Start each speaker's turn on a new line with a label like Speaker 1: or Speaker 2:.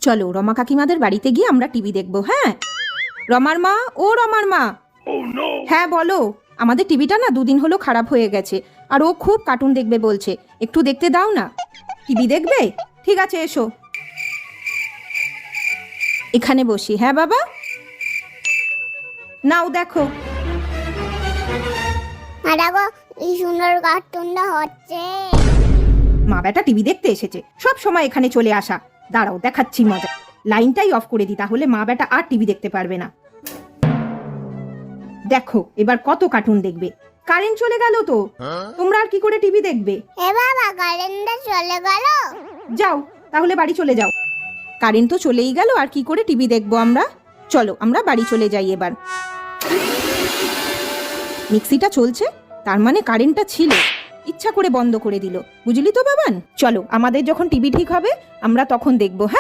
Speaker 1: চলো রমা কাকিমাদের বাড়িতে গিয়ে আমরা টিভি দেখবো। হ্যাঁ রমার মা, ও রমার মা। হ্যাঁ বলো, আমাদের টিভিটা না দুদিন হলো খারাপ হয়ে গেছে, আর ও খুব কার্টুন দেখবে বলছে, একটু দেখতে দাও না। টিভি দেখবে? ঠিক আছে এসো, এখানে বসি। হ্যাঁ বাবা, নাও দেখো।
Speaker 2: দেখো এই সুন্দর কার্টুনটা হচ্ছে।
Speaker 1: মা বেটা টিভি দেখতে এসেছে, সব সময় এখানে চলে আসা। দাঁড়াও দেখাচ্ছি মজা। লাইনটাই অফ করে দি, তাহলে মা বেটা আর টিভি দেখতে পারবে না। দেখো এবার কত কার্টুন দেখবে। কারেন্ট চলে গেল তো, তোমরা আর কি করে টিভি দেখবে?
Speaker 2: এ বাবা, কারেন্টটা চলে গেল।
Speaker 1: যাও তাহলে বাড়ি চলে যাও। কারেন্ট তো চলেই গেল, আর কি করে টিভি দেখবো আমরা? চলো আমরা বাড়ি চলে যাই এবার। মিক্সিটা চলছে, তার মানে কারেন্টটা ছিল, ইচ্ছা করে বন্ধ করে দিল, বুঝলি তো বাবান। চলো আমাদের যখন টিভি ঠিক হবে আমরা তখন দেখবো। হ্যাঁ।